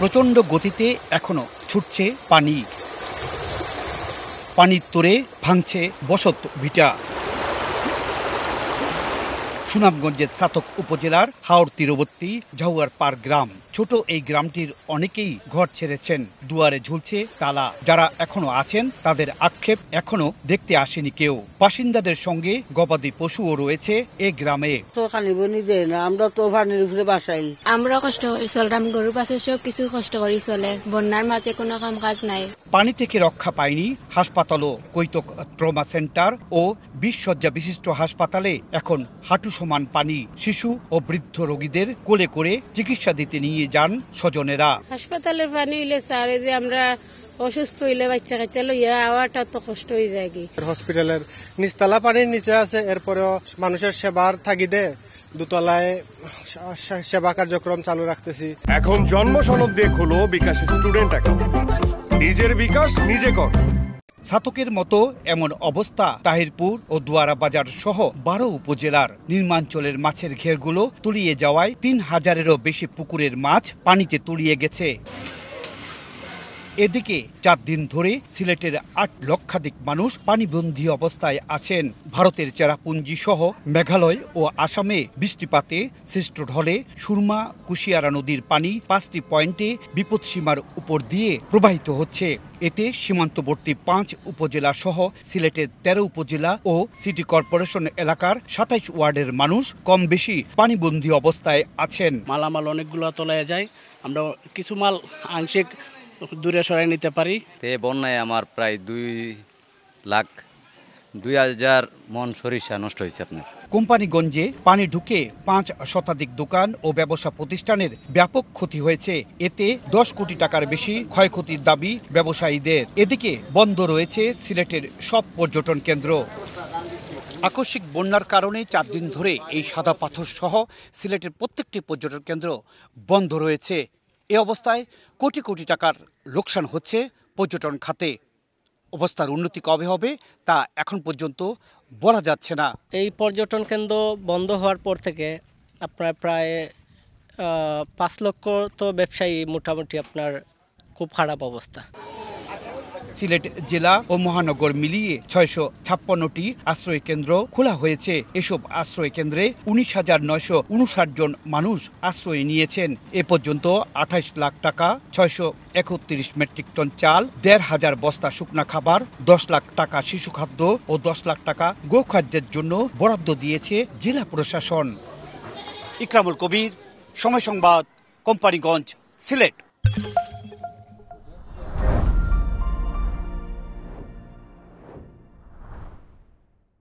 প্রচণ্ড গতিতে এখনো ছুটছে পানি। পানির তোড়ে ভাঙছে বসত ভিটা। সুনামগঞ্জের ছাতক উপজেলার হাওর তীরবর্তী ঝাউয়ার পার গ্রাম। ছোট এই গ্রামটির অনেকেই ঘর ছেড়েছেন, দুয়ারে ঝুলছে তালা। যারা এখনো আছেন তাদের আক্ষেপ এখনো দেখতে আসেনি কেউ। বাসিন্দাদের সঙ্গে গবাদি পশুও রয়েছে এ গ্রামে। আমরা তো পানির উপরে বাসাই, আমরা কষ্ট করে চললাম, গরু পাশে সব কিছু কষ্ট করে চলে। বন্যার মাঝে কোনো কাম কাজ নাই। পানি থেকে রক্ষা পায়নি হাসপাতালও। কৈতক ট্রমা সেন্টার ও 20 শয্যা বিশিষ্ট হাসপাতালে এখন হাঁটু সমান পানি। শিশু ও বৃদ্ধ রোগীদের কোলে করে চিকিৎসা দিতে নিয়ে যান স্বজনেরা। হাসপাতালের পানি হইলে স্যারে যে আমরা অসুস্থ হইলে বাচ্চা কাচ্চা লইয়া আওয়াটা তো কষ্ট হয়ে যায়। হসপিটালের নিচতলা পানির নিচে আছে, এরপরেও মানুষের সেবার থাকিদে দুতলায় সেবা কার্যক্রম চালু রাখতেছি। এখন জন্ম সনদ দিয়ে খোলো বিকাশ স্টুডেন্ট অ্যাকাউন্ট। নিজের বিকাশ নিজে কর। ছাতকের মতো এমন অবস্থা তাহিরপুর ও দুয়ারা বাজার সহ 12 উপজেলার। নিম্নাঞ্চলের মাছের ঘেরগুলো তলিয়ে যাওয়ায় 3000-এরও বেশি পুকুরের মাছ পানিতে তলিয়ে গেছে। এদিকে 4 দিন ধরে সিলেটের 8 লক্ষাধিক মানুষ পানিবন্দী অবস্থায় আছেন। ভারতের চেরাপুঞ্জি সহ মেঘালয় ও আসামে বৃষ্টিপাতে সৃষ্ট ঢলে সুরমা কুশিয়ারা নদীর পানি 5টি পয়েন্টে বিপদসীমার উপর দিয়ে প্রবাহিত হচ্ছে। এতে সীমান্তবর্তী 5 উপজেলা সহ সিলেটের 13 উপজেলা ও সিটি কর্পোরেশন এলাকার 27 ওয়ার্ডের মানুষ কম বেশি পানিবন্দী অবস্থায় আছেন। মালামাল অনেকগুলো তলায় যায়, আমরা কিছু মাল আংশিক দূরে সরাই নিতে পারি। বন্যায় আমার প্রায় 2,02,000 মন সরিষা নষ্ট হয়েছে। আপনার কোম্পানিগঞ্জে পানি ঢুকে 5 শতাধিক দোকান ও ব্যবসা প্রতিষ্ঠানের ব্যাপক ক্ষতি হয়েছে। এতে 10 কোটি টাকার বেশি ক্ষয়ক্ষতির দাবি ব্যবসায়ীদের। এদিকে বন্ধ রয়েছে সিলেটের সব পর্যটন কেন্দ্র। আকস্মিক বন্যার কারণে 4 দিন ধরে এই সাদা পাথর সহ সিলেটের প্রত্যেকটি পর্যটন কেন্দ্র বন্ধ রয়েছে। এ অবস্থায় কোটি কোটি টাকার লোকসান হচ্ছে পর্যটন খাতে। অবস্থার উন্নতি কবে হবে তা এখন পর্যন্ত বলা যাচ্ছে না। এই পর্যটন কেন্দ্র বন্ধ হওয়ার পর থেকে আপনার প্রায় 5 লক্ষ তো ব্যবসায়ী মোটামুটি আপনার খুব খারাপ অবস্থা। সিলেট জেলা ও মহানগর মিলিয়ে 656টি আশ্রয় কেন্দ্র খোলা হয়েছে। এসব আশ্রয় কেন্দ্রে 19,959 জন মানুষ আশ্রয় নিয়েছেন। এ পর্যন্ত 28 লাখ টাকা, 631 মেট্রিক টন চাল, 1,500 বস্তা শুকনা খাবার, 10 লাখ টাকা শিশু খাদ্য ও 10 লাখ টাকা গোখাদ্যের জন্য বরাদ্দ দিয়েছে জেলা প্রশাসন। ইকরামুল কবির, সময় সংবাদ, কোম্পানিগঞ্জ, সিলেট।